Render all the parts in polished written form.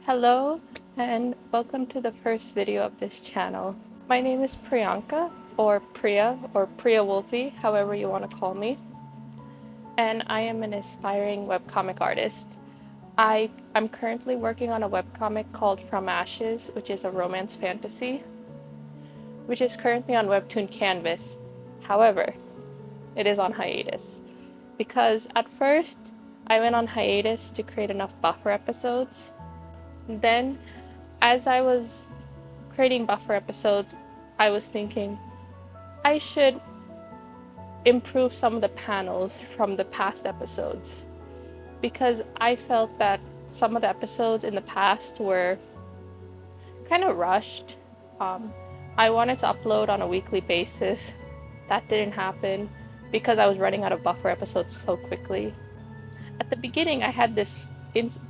Hello and welcome to the first video of this channel. My name is Priyanka or Priya Wolfie, however you want to call me. And I am an aspiring webcomic artist. I'm currently working on a webcomic called From Ashes, which is a romance fantasy, which is currently on Webtoon Canvas. However, it is on hiatus because at first I went on hiatus to create enough buffer episodes. Then, as I was creating buffer episodes, I was thinking I should improve some of the panels from the past episodes because I felt that some of the episodes in the past were kind of rushed. Um, I wanted to upload on a weekly basis. That didn't happen because I was running out of buffer episodes so quickly. At the beginning, I had this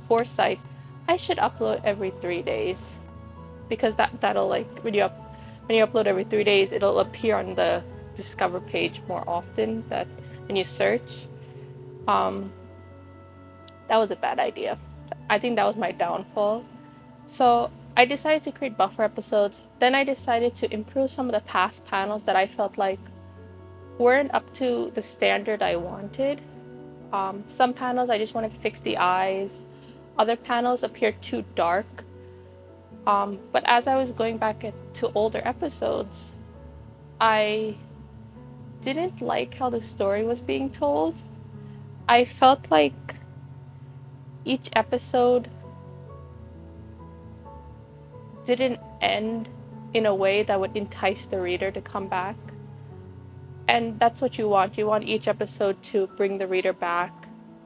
foresight I should upload every 3 days because that'll like when you upload every 3 days, it'll appear on the discover page more often that when you search. Um, that was a bad idea. I think that was my downfall. So I decided to create buffer episodes. Then I decided to improve some of the past panels that I felt like weren't up to the standard I wanted. Some panels I just wanted to fix the eyes. Other panels appeared too dark. But as I was going back to older episodes, I didn't like how the story was being told. I felt like each episode didn't end in a way that would entice the reader to come back. And that's what you want. You want each episode to bring the reader back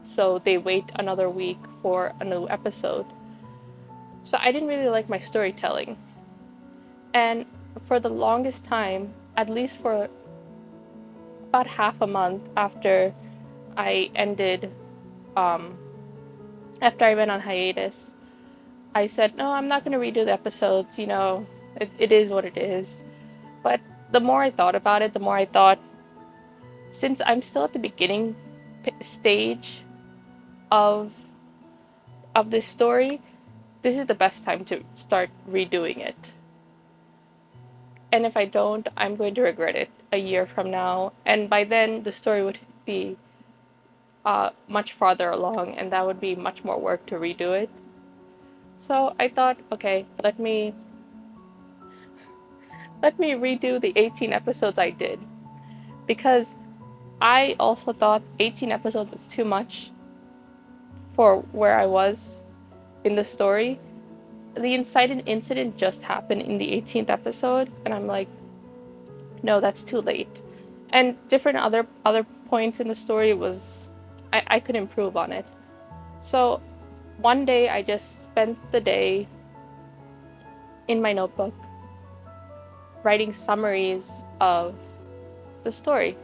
so they wait another week for a new episode. So I didn't really like my storytelling. And for the longest time, at least for about half a month after I ended, after I went on hiatus, I said, no, I'm not going to redo the episodes. It is what it is. But the more I thought about it, the more I thought, since I'm still at the beginning stage of this story, this is the best time to start redoing it. And if I don't, I'm going to regret it a year from now. And by then, the story would be much farther along, and that would be much more work to redo it. So I thought, okay, let me redo the 18 episodes I did, because I also thought 18 episodes was too much for where I was in the story. The inciting incident just happened in the 18th episode, and I'm like, no, that's too late. And different other points in the story was I could improve on it. So one day I just spent the day in my notebook writing summaries of the story.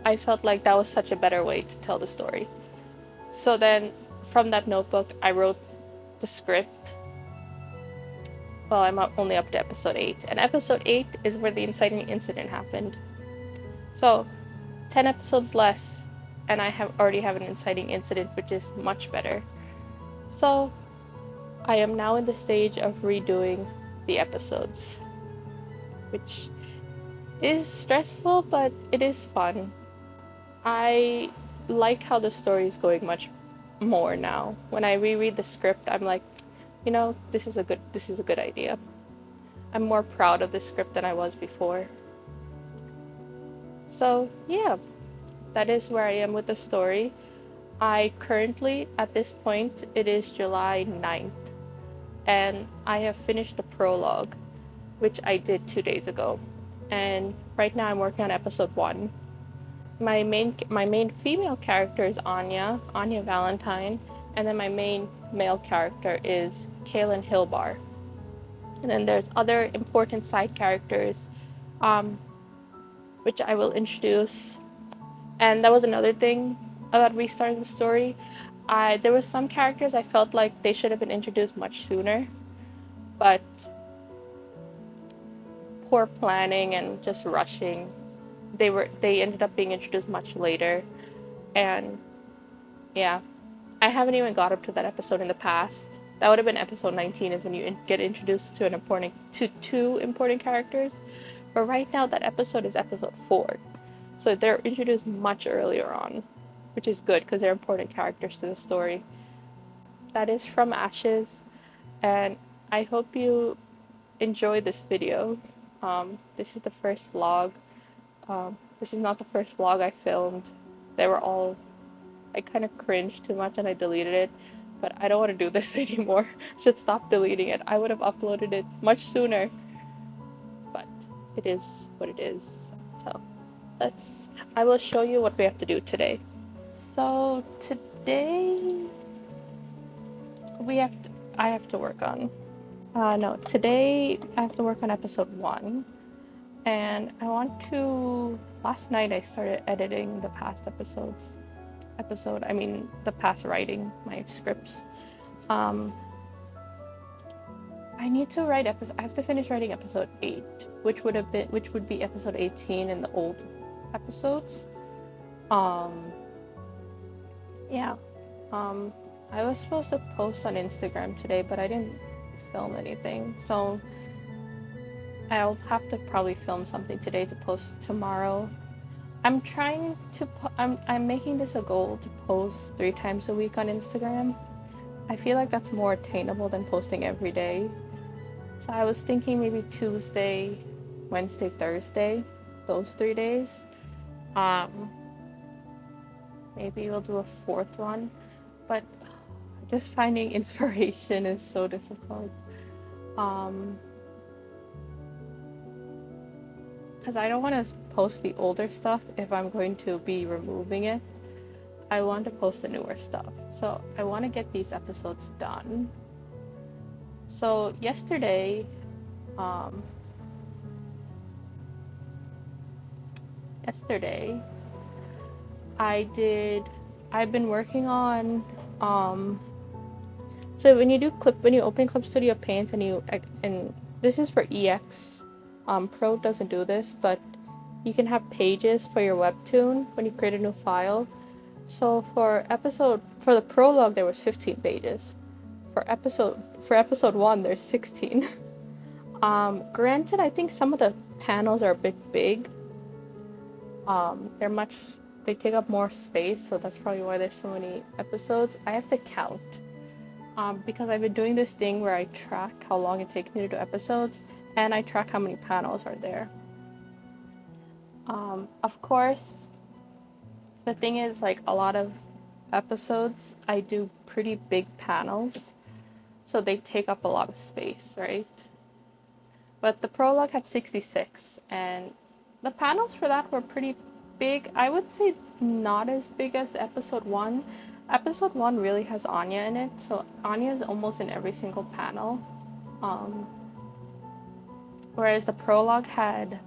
I felt like that was such a better way to tell the story. So then from that notebook, I wrote the script. Well, I'm only up to episode 8. And episode 8 is where the inciting incident happened. So 10 episodes less, and I already have an inciting incident, which is much better. So I am now in the stage of redoing the episodes, which is stressful, but it is fun. I like how the story is going much more now. When I reread the script, I'm like, this is a good idea. I'm more proud of the script than I was before. So yeah, that is where I am with the story. I currently, at this point, it is July 9th, and I have finished the prologue, which I did 2 days ago. And right now I'm working on episode 1. My main female character is Anya Valentine, and then my main male character is Kaylin Hilbar. And then there's other important side characters, which I will introduce. And that was another thing about restarting the story. There was some characters I felt like they should have been introduced much sooner, but poor planning and just rushing, they ended up being introduced much later. And yeah, I haven't even got up to that episode in the past. That would have been episode 19, is when you get introduced to two important characters. But right now, that episode is episode 4. So they're introduced much earlier on, which is good because they're important characters to the story. That is From Ashes, and I hope you enjoy this video. This is the first vlog. This is not the first vlog I filmed. They were all, I kind of cringed too much and I deleted it, but I don't want to do this anymore. Should stop deleting it. I would have uploaded it much sooner, but it is what it is. So I will show you what we have to do today. So today I have to work on, no, today I have to work on episode 1. And last night I started editing the past the past writing my scripts. I need to I have to finish writing episode 8, which would be episode 18 in the old episodes. Yeah. I was supposed to post on Instagram today, but I didn't film anything. So I'll have to probably film something today to post tomorrow. I'm trying to I'm making this a goal to post 3 times a week on Instagram. I feel like that's more attainable than posting every day. So I was thinking maybe Tuesday, Wednesday, Thursday, those 3 days. Maybe we'll do a 4th one, but just finding inspiration is so difficult. Because I don't want to post the older stuff if I'm going to be removing it. I want to post the newer stuff. So I want to get these episodes done. So yesterday, I've been working on, so when you open Clip Studio Paint and this is for EX, Pro doesn't do this, but you can have pages for your Webtoon when you create a new file. So for the prologue, there was 15 pages. For episode 1, there's 16. Granted, I think some of the panels are a bit big. They take up more space, so that's probably why there's so many episodes. I have to count. Because I've been doing this thing where I track how long it takes me to do episodes, and I track how many panels are there. Of course, the thing is, like, a lot of episodes, I do pretty big panels, so they take up a lot of space, right? But the prologue had 66, and the panels for that were pretty big. I would say not as big as episode 1. Episode 1 really has Anya in it, so Anya is almost in every single panel. Whereas the prologue had,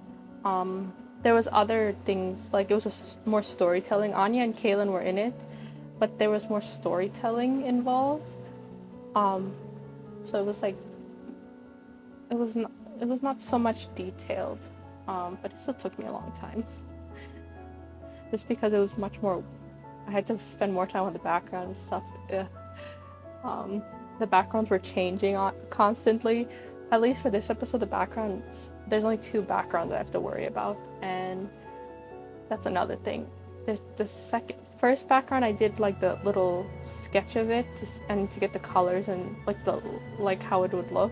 there was other things, like it was more storytelling. Anya and Kaylin were in it, but there was more storytelling involved. So it was like, it was not so much detailed, but it still took me a long time. Just because it was much more, I had to spend more time on the background and stuff. The backgrounds were changing constantly. At least for this episode, there's only 2 backgrounds I have to worry about, and that's another thing. The first background, I did like the little sketch of it to get the colors and like how it would look.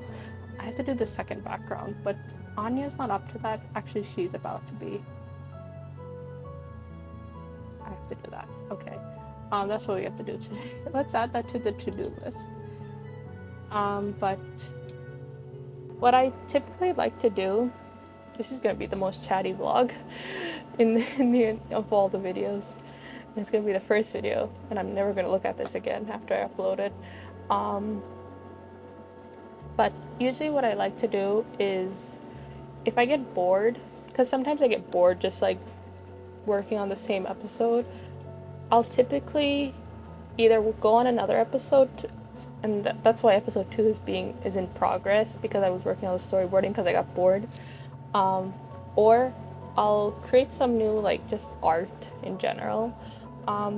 I have to do the second background, but Anya's not up to that. Actually, she's about to be. I have to do that. Okay. That's what we have to do today. Let's add that to the to-do list. But what I typically like to do, this is going to be the most chatty vlog of all the videos. It's going to be the first video, and I'm never going to look at this again after I upload it. But usually what I like to do is, if I get bored, because sometimes I get bored just like working on the same episode, I'll typically either go on another episode, and that's why episode 2 is in progress, because I was working on the storyboarding because I got bored, or I'll create some new, like, just art in general.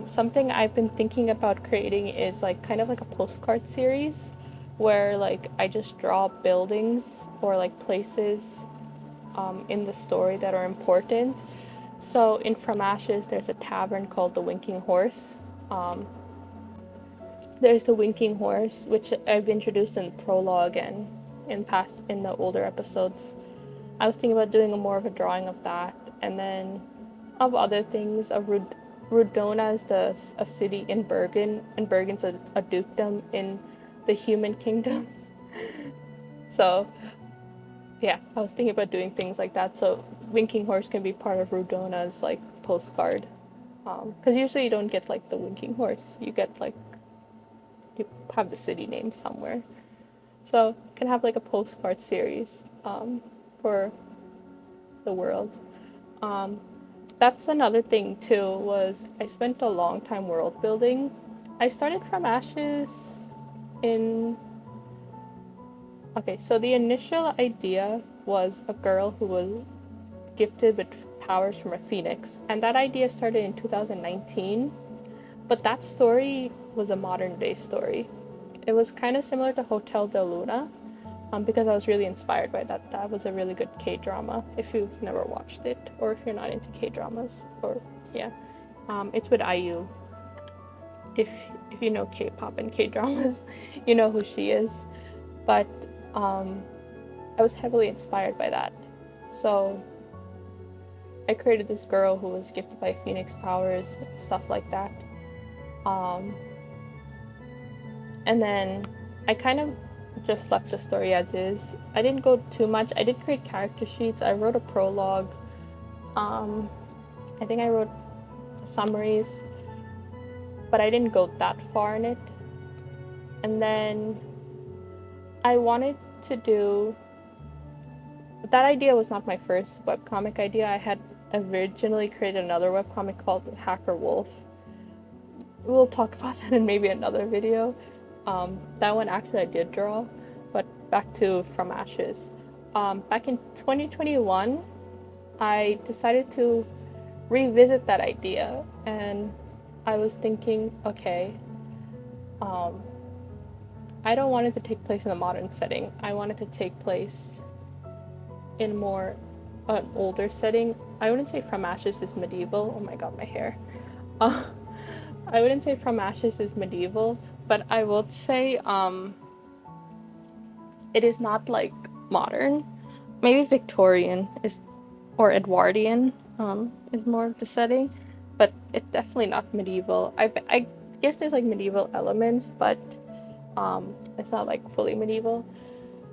Something I've been thinking about creating is like kind of like a postcard series where like I just draw buildings or like places in the story that are important. So in From Ashes, there's a tavern called the Winking Horse. Um, there's the Winking Horse, which I've introduced in the prologue and in the older episodes. I was thinking about doing more of a drawing of that, and then of other things. Rudona is a city in Bergen, and Bergen's a dukedom in the human kingdom. So yeah, I was thinking about doing things like that. So Winking Horse can be part of Rudona's like postcard, because usually you don't get like the Winking Horse. You get like you have the city name somewhere. So can have like a postcard series for the world. Um, that's another thing too, was I spent a long time world building. I started From Ashes in okay, so the initial idea was a girl who was gifted with powers from a phoenix, and that idea started in 2019, but that story was a modern day story. It was kind of similar to Hotel de Luna, because I was really inspired by that. That was a really good K-drama, if you've never watched it, or if you're not into K-dramas, or yeah. It's with IU. If you know K-pop and K-dramas, you know who she is. But I was heavily inspired by that. So I created this girl who was gifted by Phoenix powers, stuff like that. Um, and then I kind of just left the story as is. I didn't go too much. I did create character sheets. I wrote a prologue. I think I wrote summaries, but I didn't go that far in it. And then I wanted to do that idea was not my first webcomic idea. I had originally created another webcomic called Hacker Wolf. We'll talk about that in maybe another video. That one actually I did draw, but back to From Ashes. Back in 2021, I decided to revisit that idea, and I was thinking, okay, I don't want it to take place in a modern setting. I want it to take place in more an older setting. I wouldn't say From Ashes is medieval. Oh my god, my hair. I wouldn't say From Ashes is medieval, but I would say it is not like modern. Maybe Victorian is or Edwardian is more of the setting, but it's definitely not medieval. I guess there's like medieval elements, but it's not like fully medieval.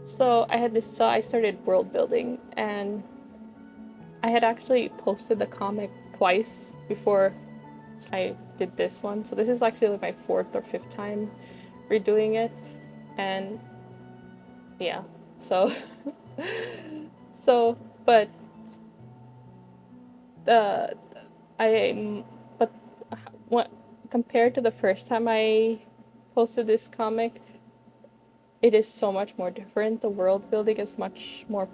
So I started world building, and I had actually posted the comic twice before I did this one. So this is actually like my fourth or fifth time redoing it. And yeah, so so but the I but what compared to the first time I posted this comic, it is so much more different. The world building is much more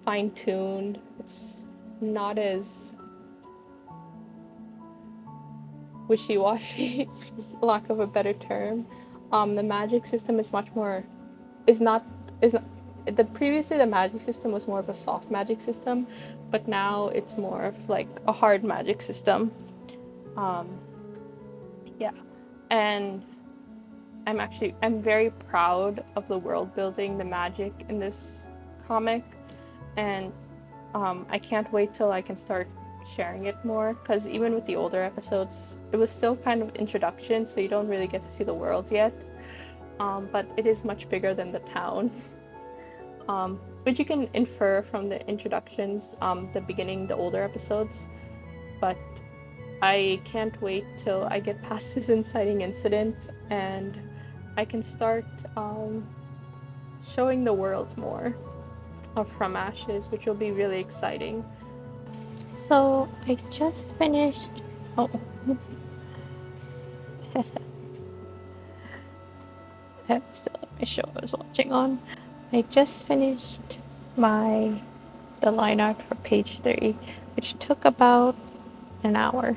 fine-tuned. It's not as wishy-washy, lack of a better term. The magic system is much more is not previously the magic system was more of a soft magic system, but now it's more of like a hard magic system. Yeah, and I'm very proud of the world building, the magic in this comic, and I can't wait till I can start sharing it more, because even with the older episodes, it was still kind of introduction, so you don't really get to see the world yet. But it is much bigger than the town, which you can infer from the introductions, the beginning, the older episodes. But I can't wait till I get past this inciting incident and I can start showing the world more of From Ashes, which will be really exciting. So I just finished. Oh, that's still my show I was watching on. I just finished the line art for page 3, which took about an hour.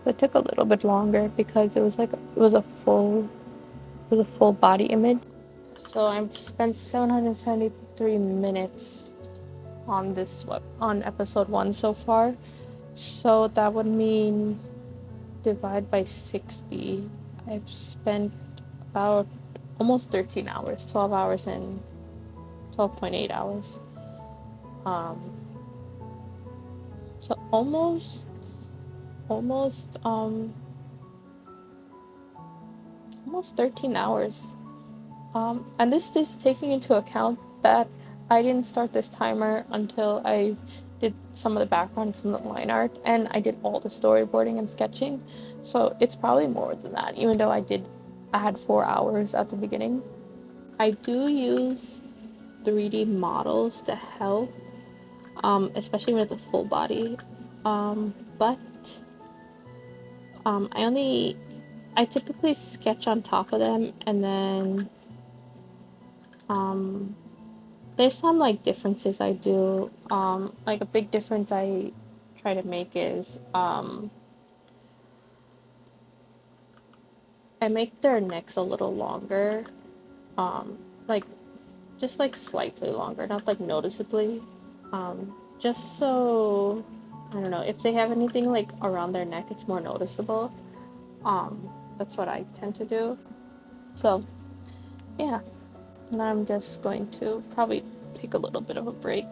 It took a little bit longer because it was a full body image. So I've spent 773 minutes on on episode 1 so far. So that would mean divide by 60. I've spent about almost 13 hours, 12 hours and 12.8 hours. So almost 13 hours. And this is taking into account that I didn't start this timer until I did some of the background, some of the line art, and I did all the storyboarding and sketching. So it's probably more than that, even though I had 4 hours at the beginning. I do use 3D models to help, especially when it's a full body. But I typically sketch on top of them, and then there's some like differences I do. Like a big difference I try to make is I make their necks a little longer, like just like slightly longer, not like noticeably, just so I don't know if they have anything like around their neck, it's more noticeable. That's what I tend to do. So yeah, and I'm just going to probably take a little bit of a break.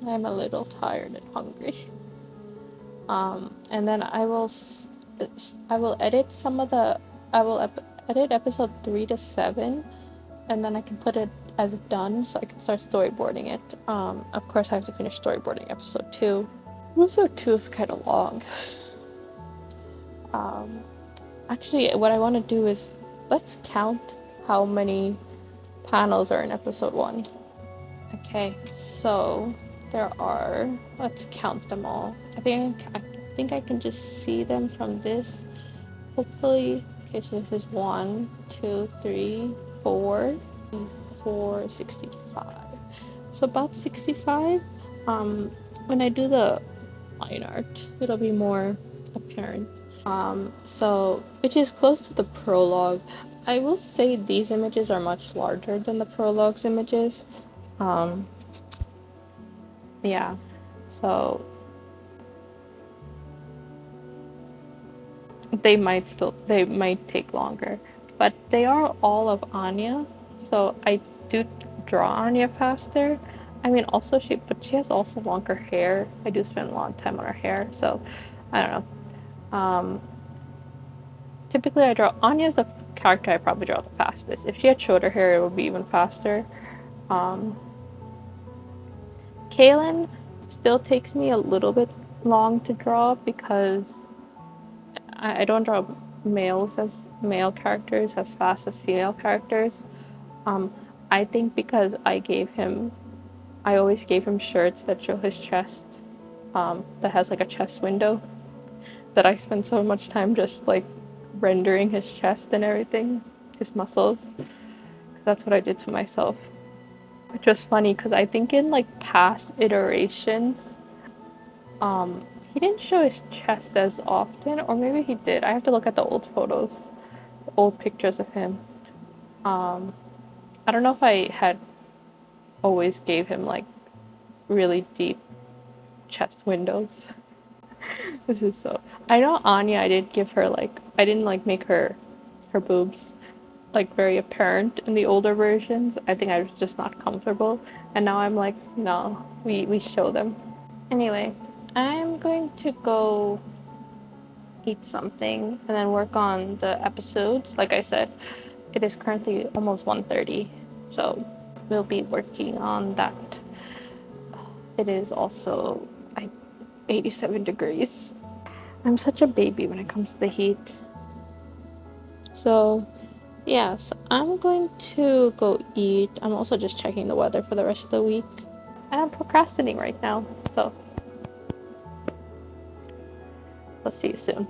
I'm a little tired and hungry. And then I will edit edit episode 3 to 7, and then I can put it as done so I can start storyboarding it. Of course I have to finish storyboarding episode 2. Episode 2 is kind of long. Actually, what I want to do is let's count how many panels are in episode 1. Okay, so there are, let's count them all. I think I can just see them from this. Hopefully, okay, so this is 1, 2, 3, 4, 65. So about 65. When I do the line art, it'll be more apparent. So which is close to the prologue. I will say these images are much larger than the prologue's images. Yeah, so they might take longer, but they are all of Anya, so I do draw Anya faster. I mean, also but she has also longer hair. I do spend a lot of time on her hair, so I don't know. Typically I draw Anya's the character I probably draw the fastest. If she had shorter hair, it would be even faster. Kaylin still takes me a little bit long to draw because I don't draw males as male characters as fast as female characters. I think because I always gave him shirts that show his chest, that has like a chest window, that I spend so much time just like rendering his chest and everything, his muscles. That's what I did to myself. Which was funny because I think in like past iterations, he didn't show his chest as often, or maybe he did. I have to look at the old photos, the old pictures of him. I don't know if I had always gave him like really deep chest windows. This is so. I know Anya, I did give her like I didn't like make her boobs like very apparent in the older versions. I think I was just not comfortable, and now I'm like, no, we show them. Anyway, I'm going to go eat something and then work on the episodes. Like I said, it is currently almost 1:30, so we'll be working on that. It is also 87 degrees. I'm such a baby when it comes to the heat. So yeah, so I'm going to go eat. I'm also just checking the weather for the rest of the week. And I'm procrastinating right now, so I'll see you soon.